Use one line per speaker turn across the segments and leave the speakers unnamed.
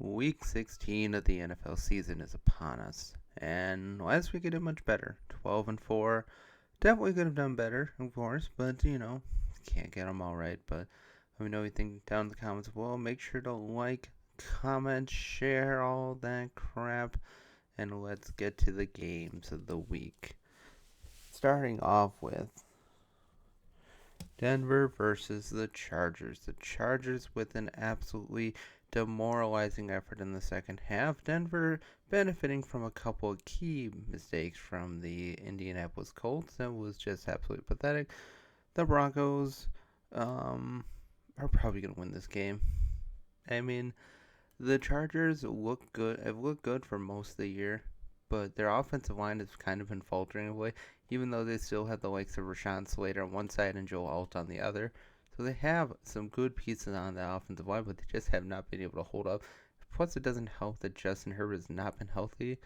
Week 16 of the NFL season is upon us, and last week it did much better. 12-4. Definitely could have done better, of course, but can't get them all right. But let me know what you think down in the comments as well. Make sure to like, comment, share, all that crap, and let's get to the games of the week. Starting off with Denver versus the Chargers. The Chargers with an absolutely demoralizing effort in the second half. Denver benefiting from a couple of key mistakes from the Indianapolis Colts. That was just absolutely pathetic. The Broncos are probably going to win this game. I mean, the Chargers look good. Have looked good for most of the year, but their offensive line has kind of been faltering away, even though they still have the likes of Rashawn Slater on one side and Joe Alt on the other. So they have some good pieces on the offensive line, but they just have not been able to hold up. Plus, it doesn't help that Justin Herbert has not been healthy.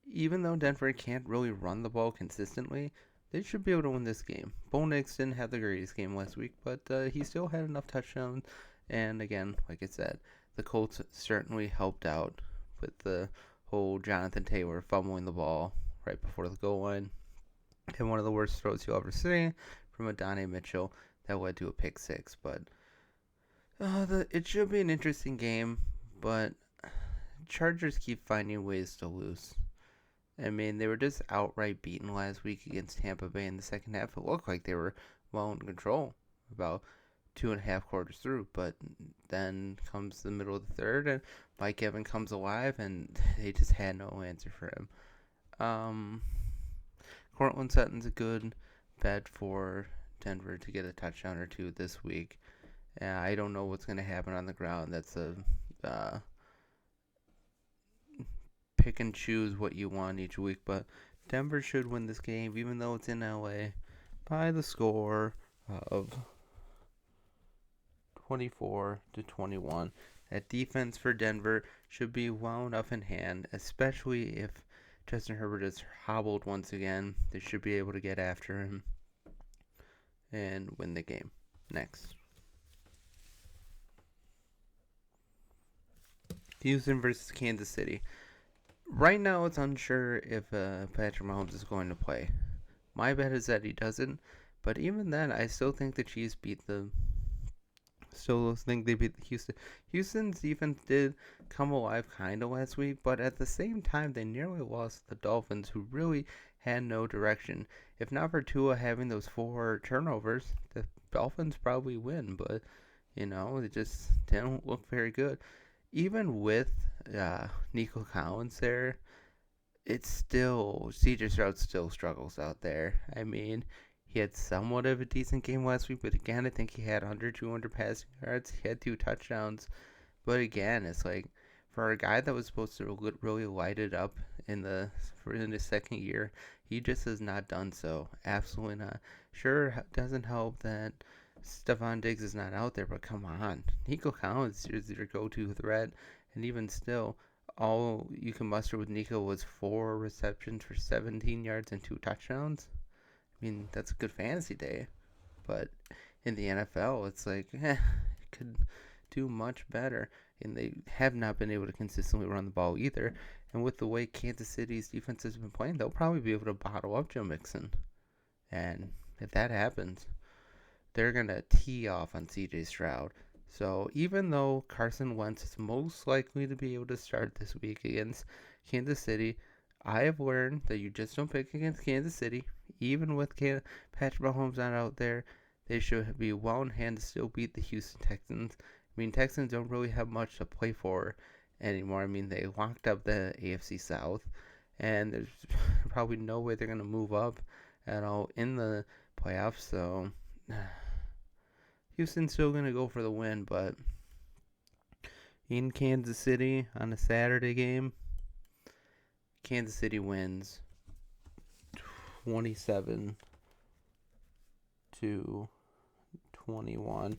Even though Denver can't really run the ball consistently, they should be able to win this game. Bo Nix didn't have the greatest game last week, but he still had enough touchdowns. And again, like I said, the Colts certainly helped out with the whole Jonathan Taylor fumbling the ball right before the goal line. And one of the worst throws you'll ever see from Adonai Mitchell that led to a pick six. But it should be an interesting game, but Chargers keep finding ways to lose. I mean, they were just outright beaten last week against Tampa Bay in the second half. It looked like they were well in control about 2.5 quarters through, but then comes the middle of the third, and Mike Evans comes alive, and they just had no answer for him. Courtland Sutton's a good bet for Denver to get a touchdown or two this week. I don't know what's going to happen on the ground. That's a pick and choose what you want each week, but Denver should win this game, even though it's in LA, by the score of 24-21. That defense for Denver should be well enough in hand, especially if Justin Herbert is hobbled once again. They should be able to get after him and win the game. Next, Houston versus Kansas City. Right now, it's unsure if Patrick Mahomes is going to play. My bet is that he doesn't, but even then, I still think the Chiefs beat the. Still think they beat Houston. Houston's defense did come alive kind of last week, but at the same time, they nearly lost the Dolphins, who really had no direction. If not for Tua having those 4 turnovers, the Dolphins probably win, but they just didn't look very good. Even with Nico Collins there, it's still CJ Stroud still struggles out there. I mean, he had somewhat of a decent game last week, but again, I think he had 200 passing yards. He had 2 touchdowns. But again, it's like, for a guy that was supposed to really light it up in his second year, he just has not done so. Absolutely not. Sure, it doesn't help that Stephon Diggs is not out there, but come on. Nico Collins is your go-to threat. And even still, all you can muster with Nico was 4 receptions for 17 yards and 2 touchdowns. I mean, that's a good fantasy day, but in the NFL, it's like, it could do much better, and they have not been able to consistently run the ball either, and with the way Kansas City's defense has been playing, they'll probably be able to bottle up Joe Mixon, and if that happens, they're going to tee off on CJ Stroud. So even though Carson Wentz is most likely to be able to start this week against Kansas City, I have learned that you just don't pick against Kansas City. Even with Patrick Mahomes not out there, they should be well in hand to still beat the Houston Texans. I mean, Texans don't really have much to play for anymore. I mean, they locked up the AFC South, and there's probably no way they're going to move up at all in the playoffs. So Houston's still going to go for the win, but in Kansas City on a Saturday game, Kansas City wins 27-21.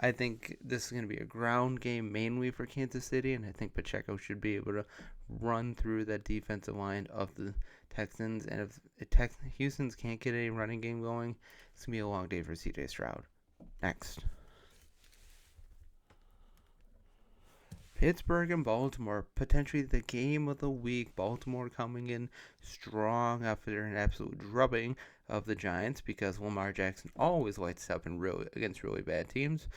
I think this is going to be a ground game mainly for Kansas City, and I think Pacheco should be able to run through that defensive line of the Texans. And if Houston's can't get a running game going, it's going to be a long day for CJ Stroud. Next, Pittsburgh and Baltimore, potentially the game of the week. Baltimore coming in strong after an absolute drubbing of the Giants because Lamar Jackson always lights up against really bad teams.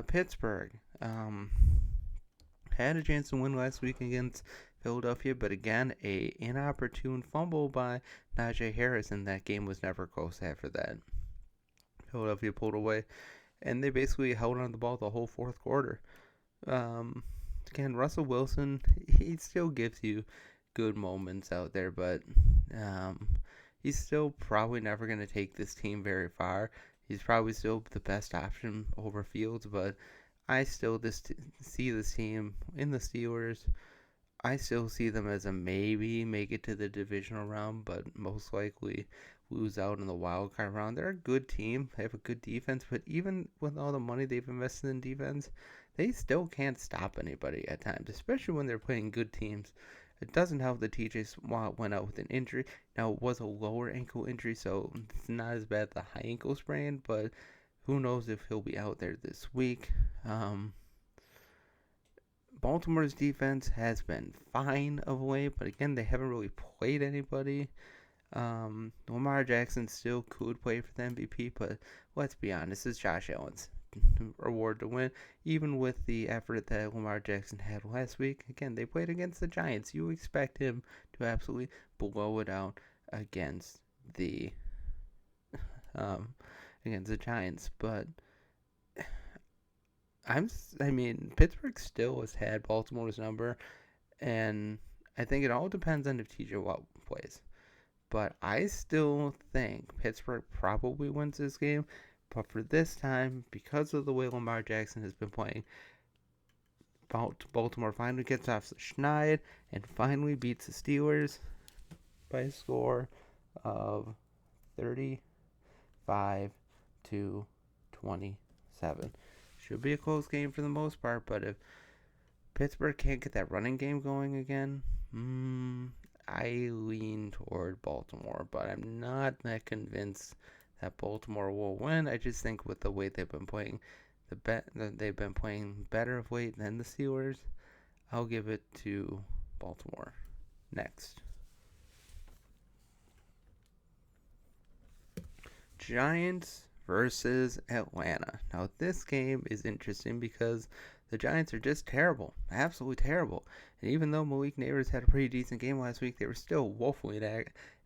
Pittsburgh had a chance to win last week against Philadelphia, but again, a inopportune fumble by Najee Harris, and that game was never close after that. Philadelphia pulled away, and they basically held on the ball the whole fourth quarter. Again, Russell Wilson, he still gives you good moments out there, but he's still probably never going to take this team very far. He's probably still the best option over Fields, but I still see this team in the Steelers. I still see them as a maybe make it to the divisional round, but most likely lose out in the wild card round. They're a good team. They have a good defense, but even with all the money they've invested in defense, they still can't stop anybody at times, especially when they're playing good teams. It doesn't help that TJ Watt went out with an injury. Now, it was a lower ankle injury, so it's not as bad as the high ankle sprain, but who knows if he'll be out there this week. Baltimore's defense has been fine of late, but again, they haven't really played anybody. Lamar Jackson still could play for the MVP, but let's be honest, it's Josh Allen's award to win, even with the effort that Lamar Jackson had last week. Again, they played against the Giants. You expect him to absolutely blow it out against the Giants, but Pittsburgh still has had Baltimore's number, and I think it all depends on if TJ Watt plays. But I still think Pittsburgh probably wins this game. But for this time, because of the way Lamar Jackson has been playing, Baltimore finally gets off the schneid and finally beats the Steelers by a score of 35-27. Should be a close game for the most part, but if Pittsburgh can't get that running game going again, I lean toward Baltimore, but I'm not that convinced that Baltimore will win. I just think with the way they've been playing, they've been playing better of late than the Steelers. I'll give it to Baltimore. Next, Giants versus Atlanta. Now, this game is interesting because the Giants are just terrible, absolutely terrible. And even though Malik Neighbors had a pretty decent game last week, they were still woefully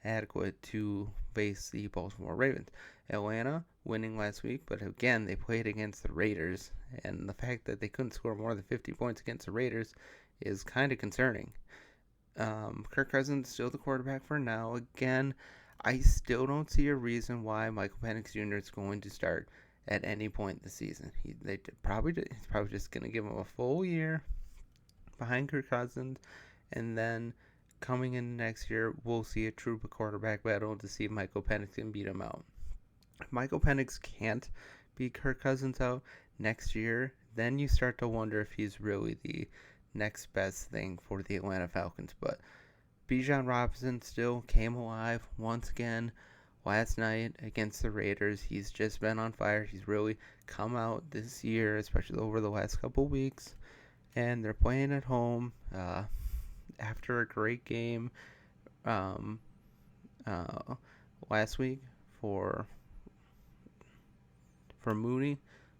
inadequate to face the Baltimore Ravens. Atlanta winning last week, but again, they played against the Raiders, and the fact that they couldn't score more than 50 points against the Raiders is kind of concerning. Kirk Cousins still the quarterback for now. Again, I still don't see a reason why Michael Penix Jr. is going to start at any point this season. He's probably just going to give him a full year behind Kirk Cousins, and then coming in next year, we'll see a true quarterback battle to see if Michael Penix can beat him out. If Michael Penix can't beat Kirk Cousins out next year, then you start to wonder if he's really the next best thing for the Atlanta Falcons. But Bijan Robinson still came alive once again last night against the Raiders. He's just been on fire. He's really come out this year, especially over the last couple weeks. And they're playing at home after a great game last week for Mooney.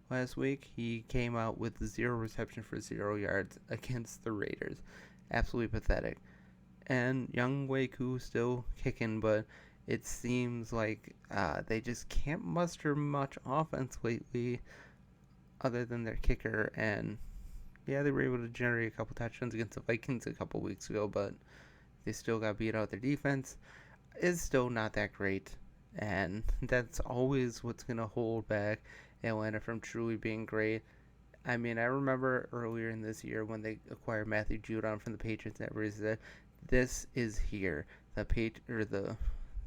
Last week, he came out with 0 reception for 0 yards against the Raiders. Absolutely pathetic. And Young Waku still kicking, but it seems like they just can't muster much offense lately other than their kicker. And yeah, they were able to generate a couple touchdowns against the Vikings a couple weeks ago, but they still got beat out. Their defense is still not that great, and that's always what's going to hold back Atlanta from truly being great. I mean, I remember earlier in this year when they acquired Matthew Judon from the Patriots, everybody said, this is here. The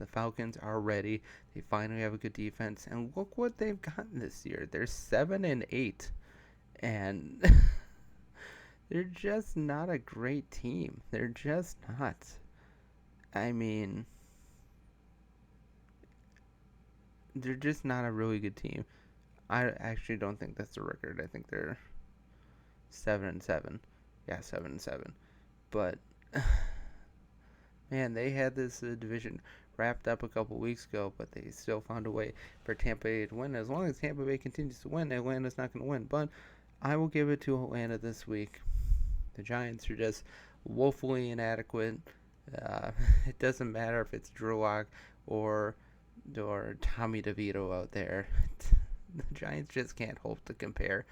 Falcons are ready. They finally have a good defense, and look what they've gotten this year. They're 7-8, and they're just not a great team. They're just not. I mean, they're just not a really good team. I actually don't think that's the record. I think they're 7-7. Yeah, 7-7. But man, they had this division wrapped up a couple weeks ago, but they still found a way for Tampa Bay to win. As long as Tampa Bay continues to win, Atlanta's not going to win. But I will give it to Atlanta this week. The Giants are just woefully inadequate. It doesn't matter if it's Drew Lock or Tommy DeVito out there. The Giants just can't hope to compare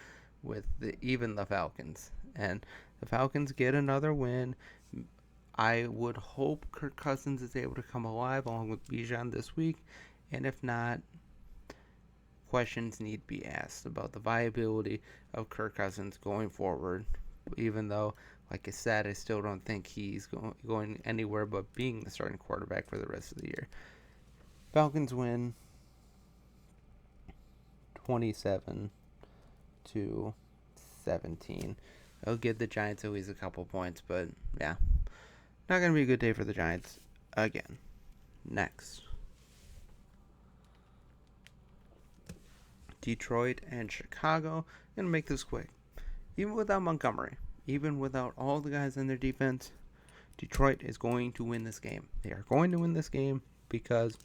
with even the Falcons. And the Falcons get another win. I would hope Kirk Cousins is able to come alive along with Bijan this week. And if not, questions need to be asked about the viability of Kirk Cousins going forward. Even though, like I said, I still don't think he's going anywhere but being the starting quarterback for the rest of the year. Falcons win 27-17. It'll give the Giants at least a couple points, but yeah, not going to be a good day for the Giants again. Next, Detroit and Chicago. I'm going to make this quick. Even without Montgomery, even without all the guys in their defense, Detroit is going to win this game. They are going to win this game because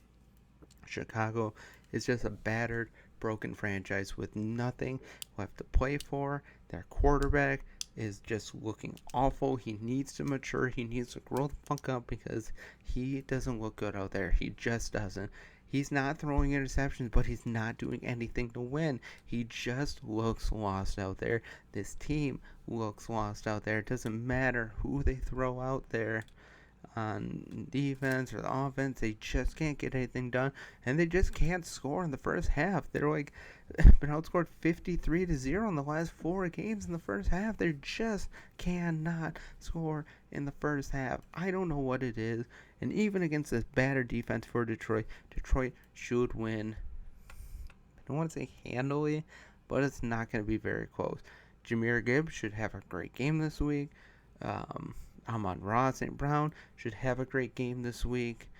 Chicago is just a battered, broken franchise with nothing left to play for. Their quarterback is just looking awful. He needs to mature. He needs to grow the fuck up because he doesn't look good out there. He just doesn't. He's not throwing interceptions, but he's not doing anything to win. He just looks lost out there. This team looks lost out there. It doesn't matter who they throw out there on defense or the offense. They just can't get anything done, and they just can't score in the first half. They're like been outscored 53-0 in the last 4 games in the first half. They just cannot score in the first half. I don't know what it is. And even against this battered defense for Detroit should win. I don't want to say handily, but it's not going to be very close. Jahmyr Gibbs should have a great game this week. Amon-Ra St. Brown should have a great game this week.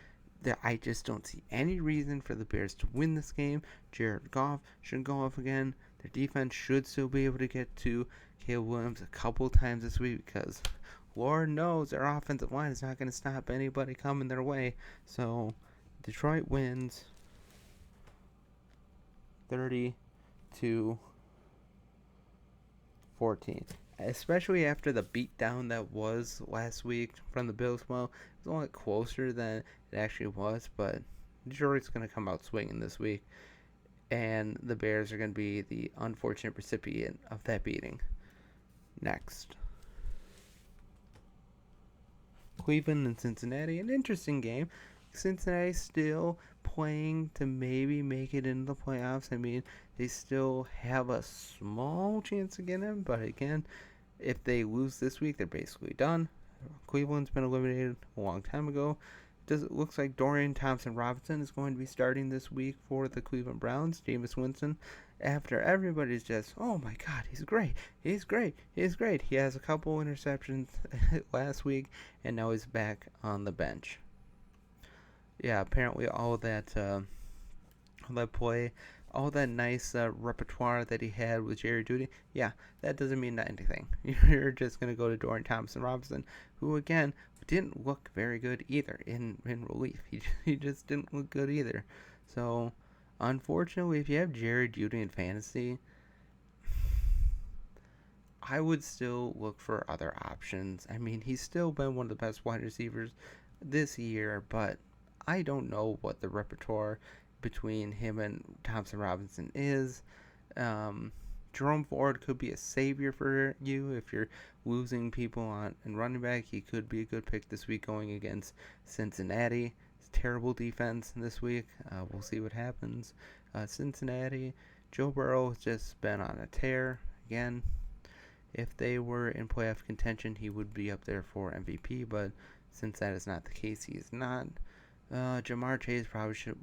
I just don't see any reason for the Bears to win this game. Jared Goff should go off again. Their defense should still be able to get to Caleb Williams a couple times this week because Lord knows their offensive line is not going to stop anybody coming their way. So Detroit wins 30-14. Especially after the beatdown that was last week from the Bills. Well, it was a lot closer than it actually was, but Detroit's going to come out swinging this week, and the Bears are going to be the unfortunate recipient of that beating. Next, Cleveland and Cincinnati, an interesting game. Cincinnati still playing to maybe make it into the playoffs. I mean, they still have a small chance to get in, but again, if they lose this week, they're basically done. Cleveland's been eliminated a long time ago. It looks like Dorian Thompson-Robinson is going to be starting this week for the Cleveland Browns. Jameis Winston, after everybody's just, oh my God, he's great. He has a couple interceptions last week, and now he's back on the bench. Yeah, apparently all that play, all that nice repertoire that he had with Jerry Jeudy, yeah, that doesn't mean anything. You're just going to go to Dorian Thompson-Robinson, who, again, didn't look very good either in relief. He just didn't look good either. So, unfortunately, if you have Jerry Jeudy in fantasy, I would still look for other options. I mean, he's still been one of the best wide receivers this year, but I don't know what the repertoire between him and Thompson-Robinson is. Jerome Ford could be a savior for you if you're losing people on and running back. He could be a good pick this week going against Cincinnati. It's terrible defense this week. We'll see what happens. Cincinnati, Joe Burrow has just been on a tear again. If they were in playoff contention, he would be up there for MVP, but since that is not the case, he is not. Jamar Chase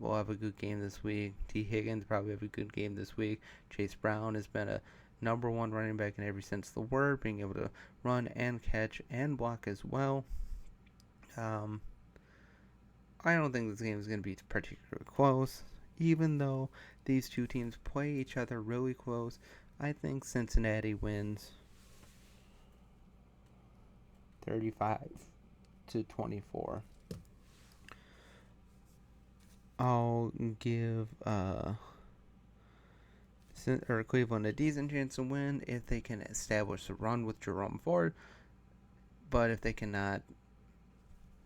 will have a good game this week. T. Higgins probably have a good game this week. Chase Brown has been a number one running back in every sense of the word, being able to run and catch and block as well. I don't think this game is going to be particularly close. Even though these two teams play each other really close, I think Cincinnati wins 35-24. I'll give Cleveland a decent chance to win if they can establish a run with Jerome Ford, but if they cannot,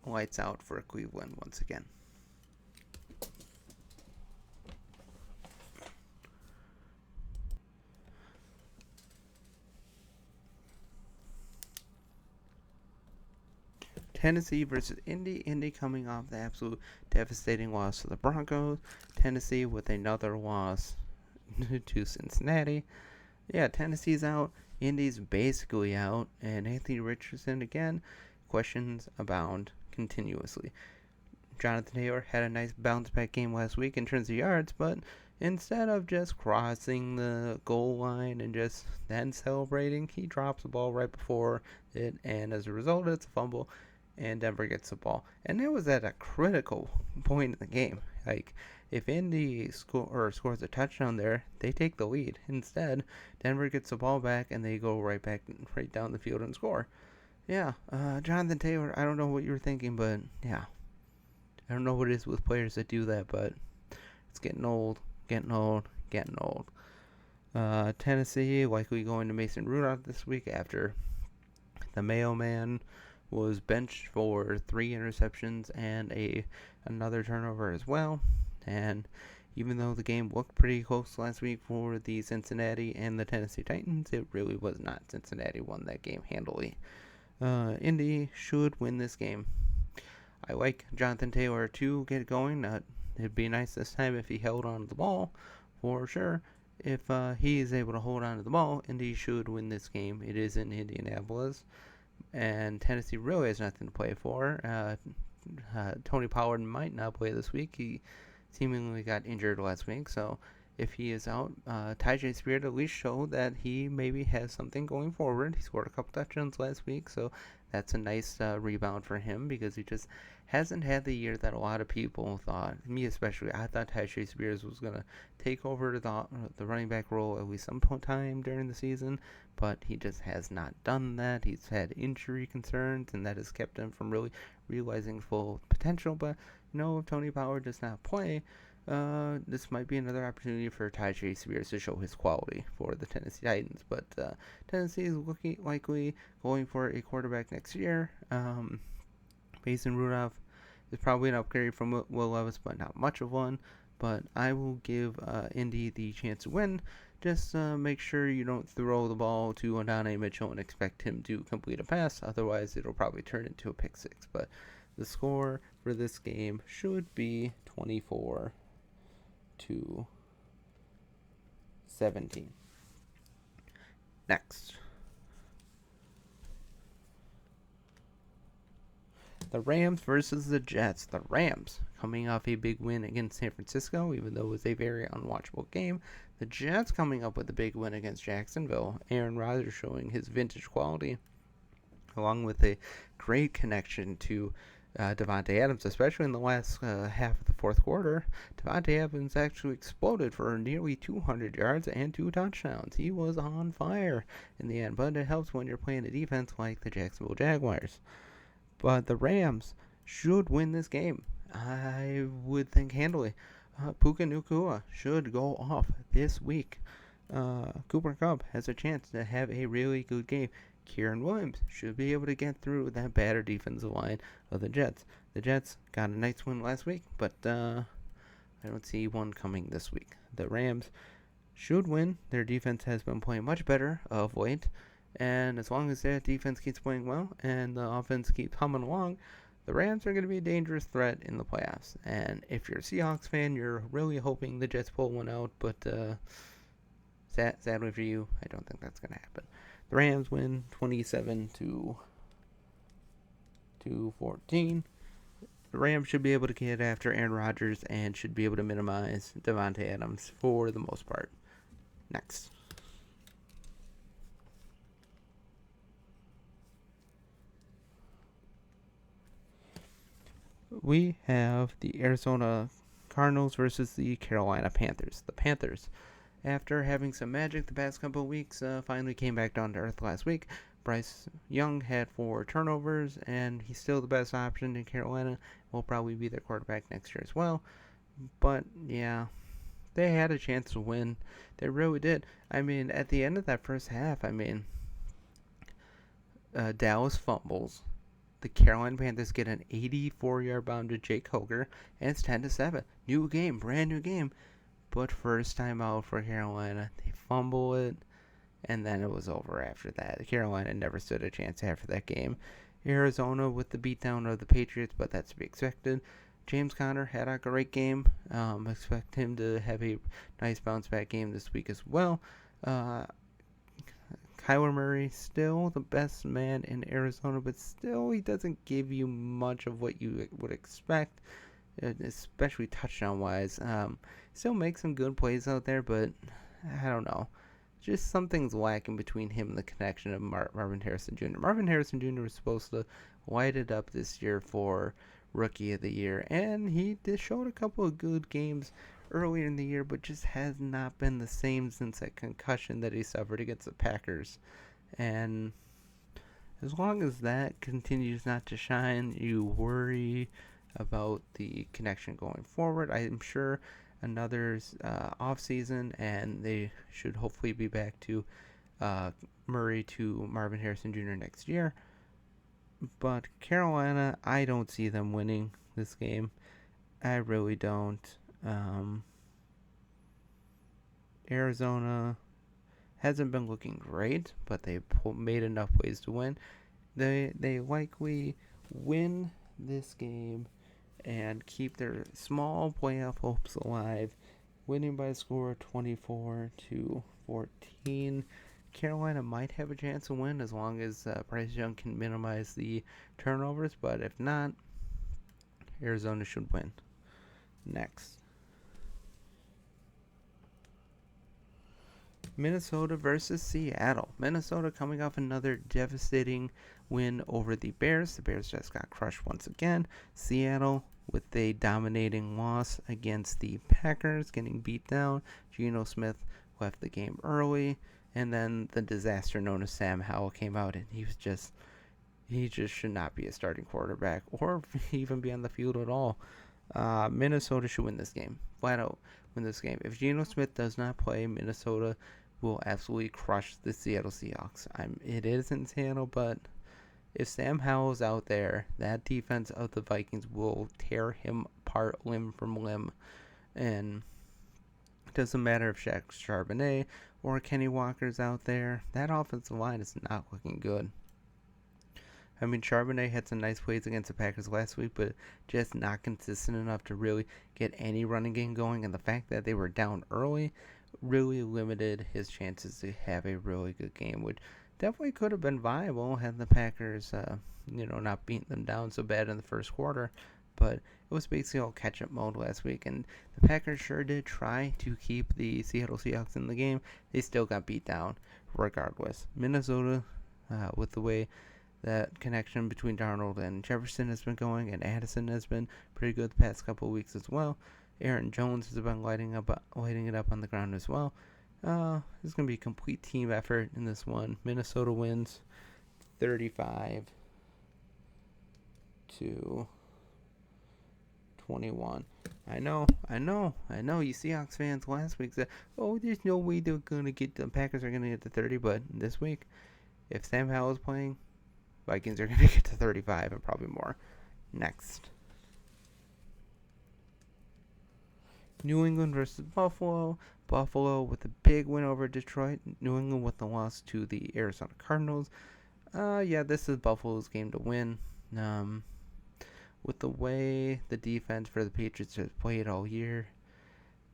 lights out for Cleveland once again. Tennessee versus Indy. Indy coming off the absolute devastating loss to the Broncos. Tennessee with another loss to Cincinnati. Yeah, Tennessee's out. Indy's basically out. And Anthony Richardson, again, questions abound continuously. Jonathan Taylor had a nice bounce-back game last week in terms of yards, but instead of just crossing the goal line and just then celebrating, he drops the ball right before it, and as a result, it's a fumble. And Denver gets the ball. And it was at a critical point in the game. Like, if Indy scores a touchdown there, they take the lead. Instead, Denver gets the ball back, and they go right down the field and score. Yeah, Jonathan Taylor, I don't know what you were thinking, but yeah. I don't know what it is with players that do that, but it's getting old. Tennessee likely going to Mason Rudolph this week after the mailman was benched for 3 interceptions and another turnover as well. And even though the game looked pretty close last week for the Cincinnati and the Tennessee Titans, it really was not. Cincinnati won that game handily. Indy should win this game. I like Jonathan Taylor to get going. It'd be nice this time if he held on to the ball, for sure. If he is able to hold on to the ball, Indy should win this game. It is in Indianapolis. And Tennessee really has nothing to play for. Tony Pollard might not play this week. He seemingly got injured last week. So if he is out, Tyjae Spears at least showed that he maybe has something going forward. He scored a couple touchdowns last week. So that's a nice rebound for him because he just hasn't had the year that a lot of people thought, me especially. I thought Tyjae Spears was going to take over the running back role at least some time during the season, but he just has not done that. He's had injury concerns, and that has kept him from really realizing full potential. But, if Tony Pollard does not play, this might be another opportunity for Tyjae Spears to show his quality for the Tennessee Titans. But Tennessee is likely going for a quarterback next year. Mason Rudolph is probably an upgrade from Will Levis, but not much of one. But I will give Indy the chance to win. Just make sure you don't throw the ball to Adonai Mitchell and expect him to complete a pass. Otherwise, it'll probably turn into a pick six. But the score for this game should be 24-17. Next. The Rams versus the Jets. The Rams coming off a big win against San Francisco, even though it was a very unwatchable game. The Jets coming up with a big win against Jacksonville. Aaron Rodgers showing his vintage quality, along with a great connection to Davante Adams, especially in the last half of the fourth quarter. Davante Adams actually exploded for nearly 200 yards and 2 touchdowns. He was on fire in the end, but it helps when you're playing a defense like the Jacksonville Jaguars. But the Rams should win this game. I would think handily. Puka Nacua should go off this week. Cooper Kupp has a chance to have a really good game. Kieran Williams should be able to get through that battered defensive line of the Jets. The Jets got a nice win last week, but I don't see one coming this week. The Rams should win. Their defense has been playing much better of late. And as long as that defense keeps playing well and the offense keeps humming along, the Rams are going to be a dangerous threat in the playoffs. And if you're a Seahawks fan, you're really hoping the Jets pull one out. But sadly for you, I don't think that's going to happen. The Rams win 27-14. The Rams should be able to get after Aaron Rodgers and should be able to minimize Davante Adams for the most part. Next. We have the Arizona Cardinals versus the Carolina Panthers. The Panthers, after having some magic the past couple of weeks, finally came back down to earth last week, Bryce Young had 4 turnovers, and he's still the best option in Carolina. Will probably be their quarterback next year as well. But yeah, they had a chance to win. They really did. I mean, at the end of that first half, Dallas fumbles. The Carolina Panthers get an 84-yard bomb to Jake Hoger, and it's 10-7. New game, brand new game. But first time out for Carolina, they fumble it, and then it was over after that. Carolina never stood a chance after that game. Arizona with the beatdown of the Patriots, but that's to be expected. James Conner had a great game. Expect him to have a nice bounce back game this week as well. Kyler Murray still the best man in Arizona, but still he doesn't give you much of what you would expect, especially touchdown-wise. Still makes some good plays out there, but I don't know. Just something's lacking between him and the connection of Marvin Harrison Jr. Marvin Harrison Jr. was supposed to light it up this year for Rookie of the Year, and he showed a couple of good games earlier in the year, but just has not been the same since that concussion that he suffered against the Packers. And as long as that continues not to shine, you worry about the connection going forward. I'm sure another off season, and they should hopefully be back to Murray to Marvin Harrison Jr. next year. But Carolina, I don't see them winning this game. I really don't. Arizona hasn't been looking great, but they made enough plays to win. They likely win this game and keep their small playoff hopes alive, winning by a score of 24-14. Carolina might have a chance to win as long as Bryce Young can minimize the turnovers, but if not, Arizona should win. Next, Minnesota versus Seattle. Minnesota coming off another devastating win over the Bears. The Bears just got crushed once again. Seattle with a dominating loss against the Packers, getting beat down. Geno Smith left the game early, and then the disaster known as Sam Howell came out, and he just should not be a starting quarterback or even be on the field at all. Minnesota should win this game. Flat out win this game. If Geno Smith does not play, Minnesota will absolutely crush the Seattle Seahawks. It is in Seattle, but if Sam Howell's out there, that defense of the Vikings will tear him apart limb from limb. And it doesn't matter if Shaq Charbonnet or Kenny Walker's out there. That offensive line is not looking good. I mean, Charbonnet had some nice plays against the Packers last week, but just not consistent enough to really get any running game going. And the fact that they were down early really limited his chances to have a really good game, which definitely could have been viable had the Packers, not beaten them down so bad in the first quarter. But it was basically all catch-up mode last week, and the Packers sure did try to keep the Seattle Seahawks in the game. They still got beat down regardless. Minnesota, with the way that connection between Darnold and Jefferson has been going, and Addison has been pretty good the past couple of weeks as well. Aaron Jones has been lighting it up on the ground as well. It's going to be a complete team effort in this one. Minnesota wins 35-21. I know. You Seahawks fans last week said, there's no way the Packers are going to get to 30, but this week, if Sam Howell is playing, Vikings are going to get to 35 and probably more. Next, New England versus Buffalo. Buffalo with a big win over Detroit. New England with the loss to the Arizona Cardinals. This is Buffalo's game to win. With the way the defense for the Patriots has played all year,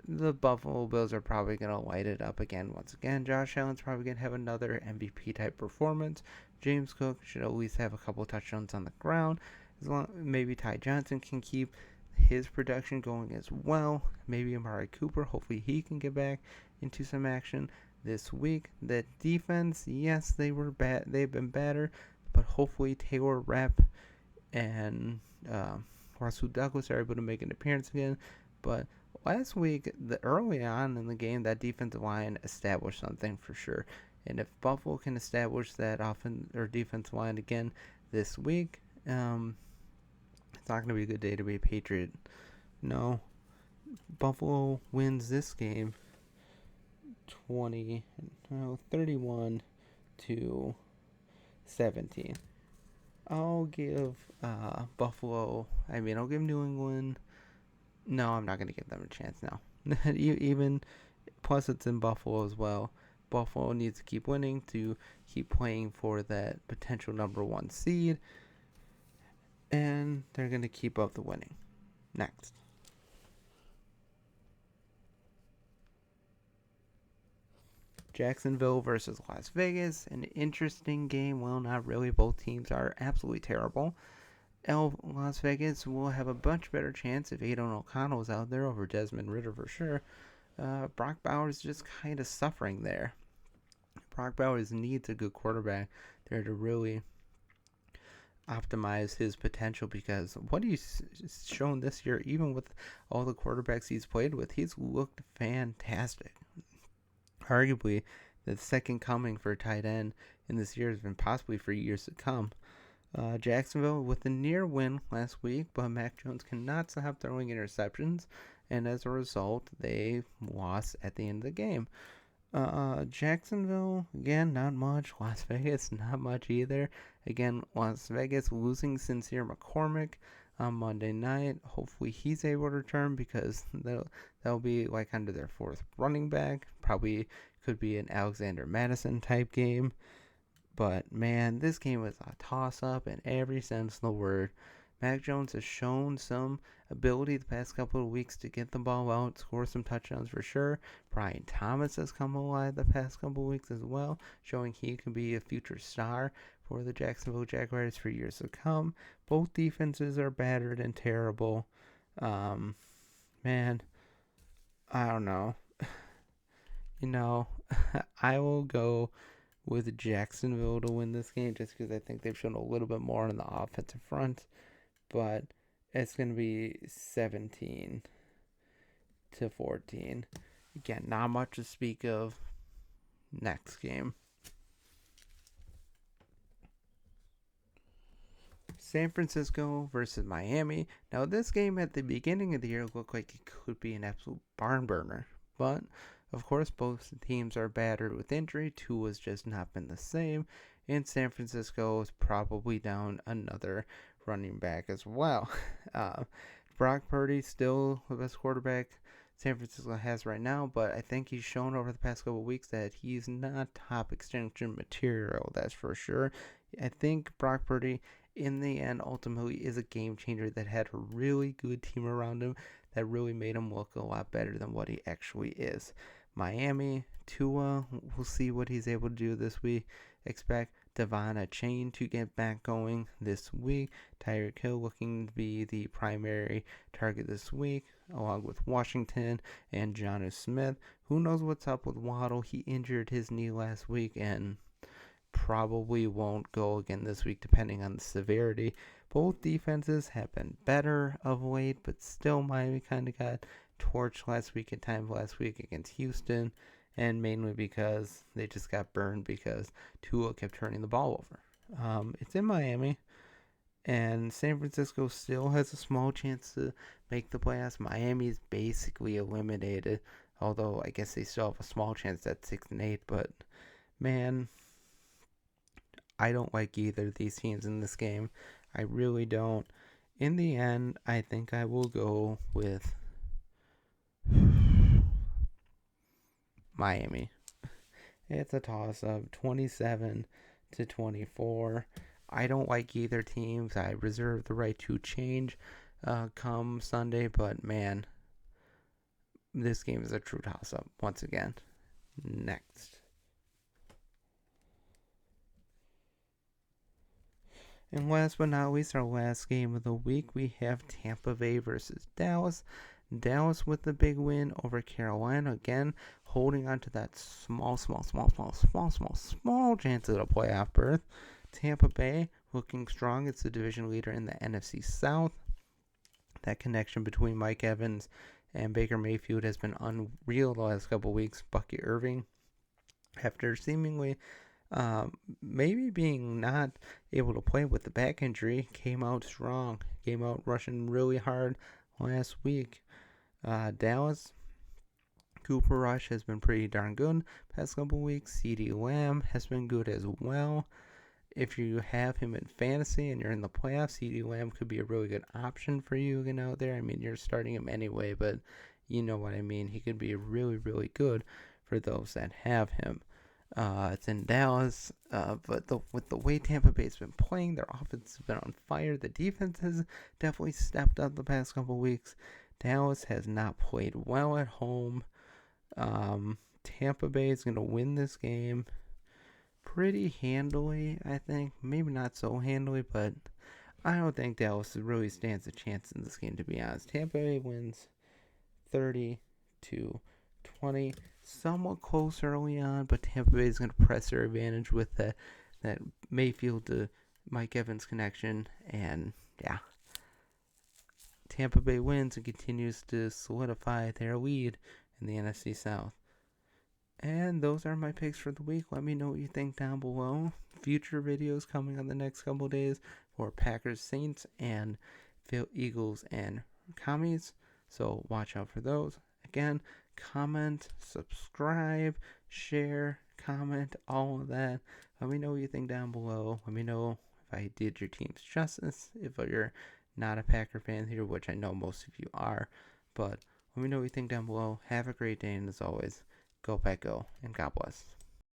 the Buffalo Bills are probably going to light it up again once again. Josh Allen's probably going to have another MVP-type performance. James Cook should at least have a couple touchdowns on the ground. Maybe Ty Johnson can keep his production going as well. Maybe Amari Cooper, hopefully he can get back into some action this week. The defense, yes, they were bad. They've been better, but hopefully Taylor Rapp and Russell Douglas are able to make an appearance again. But last week, early on in the game, that defensive line established something for sure. And if Buffalo can establish that offense or defensive line again this week, it's not going to be a good day to be a Patriot. No, Buffalo wins this game 31 to 17. I'll give Buffalo. I'll give New England. No, I'm not going to give them a chance now. Even plus, it's in Buffalo as well. Buffalo needs to keep winning to keep playing for that potential #1 seed, and they're going to keep up the winning. Next. Jacksonville versus Las Vegas. An interesting game. Well, not really. Both teams are absolutely terrible. Las Vegas will have a much better chance if Aiden O'Connell is out there over Desmond Ridder for sure. Brock Bowers just kind of suffering there. Brock Bowers needs a good quarterback there to really optimize his potential, because what he's shown this year, even with all the quarterbacks he's played with, he's looked fantastic. Arguably, the second coming for a tight end in this year has been possibly for years to come. Jacksonville with a near win last week, but Mac Jones cannot stop throwing interceptions, and as a result, they lost at the end of the game. Jacksonville, again, not much. Las Vegas, not much either. Again, Las Vegas losing Sincere McCormick on Monday night. Hopefully he's able to return, because that'll be like under their fourth running back. Probably could be an Alexander Madison type game. But, man, this game was a toss-up in every sense of the word. Mac Jones has shown some ability the past couple of weeks to get the ball out, score some touchdowns for sure. Brian Thomas has come alive the past couple of weeks as well, showing he can be a future star for the Jacksonville Jaguars for years to come. Both defenses are battered and terrible. Man, I don't know. I will go with Jacksonville to win this game, just because I think they've shown a little bit more on the offensive front. But it's going to be 17 to 14. Again, not much to speak of. Next game. San Francisco versus Miami. Now, this game at the beginning of the year looked like it could be an absolute barn burner. But, of course, both teams are battered with injury. Tua has just not been the same. And San Francisco is probably down another running back as well. Brock Purdy still the best quarterback San Francisco has right now, but I think he's shown over the past couple of weeks that he's not top extension material, that's for sure. I think Brock Purdy, in the end, ultimately is a game changer that had a really good team around him that really made him look a lot better than what he actually is. Miami, Tua, we'll see what he's able to do this week. Expect Devon Achane to get back going this week. Tyreek Hill looking to be the primary target this week, along with Washington and Jonnu Smith. Who knows what's up with Waddle? He injured his knee last week and probably won't go again this week, depending on the severity. Both defenses have been better of late, but still Miami kind of got torched last week against Houston, and mainly because they just got burned because Tua kept turning the ball over. It's in Miami, and San Francisco still has a small chance to make the playoffs. Miami is basically eliminated, although I guess they still have a small chance at 6-8. But man, I don't like either of these teams in this game. I really don't. In the end, I think I will go with Miami. It's a toss-up, 27 to 24. I don't like either teams. I reserve the right to change come Sunday, but man, this game is a true toss-up once again. Next. And last but not least, our last game of the week, we have Tampa Bay versus Dallas. Dallas with the big win over Carolina. Again, holding on to that small chance at a playoff berth. Tampa Bay looking strong. It's the division leader in the NFC South. That connection between Mike Evans and Baker Mayfield has been unreal the last couple weeks. Bucky Irving after seemingly maybe being not able to play with the back injury, came out strong, came out rushing really hard last week. Dallas, Cooper Rush has been pretty darn good past couple weeks. CeeDee Lamb has been good as well. If you have him in fantasy and you're in the playoffs, CeeDee Lamb could be a really good option for you again out there. I mean, you're starting him anyway, but you know what I mean. He could be really, really good for those that have him. It's in Dallas, but with the way Tampa Bay's been playing, their offense has been on fire. The defense has definitely stepped up the past couple weeks. Dallas has not played well at home. Tampa Bay is going to win this game pretty handily, I think. Maybe not so handily, but I don't think Dallas really stands a chance in this game, to be honest. Tampa Bay wins 30-20. Somewhat close early on, but Tampa Bay is going to press their advantage with that Mayfield to Mike Evans connection. And yeah, Tampa Bay wins and continues to solidify their lead in the NFC South. And those are my picks for the week. Let me know what you think down below. Future videos coming on the next couple days for Packers, Saints, and Eagles and Commies. So watch out for those. Again, comment, subscribe, share, comment, all of that. Let me know what you think down below. Let me know if I did your team's justice. If you're not a Packer fan here, which I know most of you are. But let me know what you think down below. Have a great day, and as always, go Pack Go, and God bless.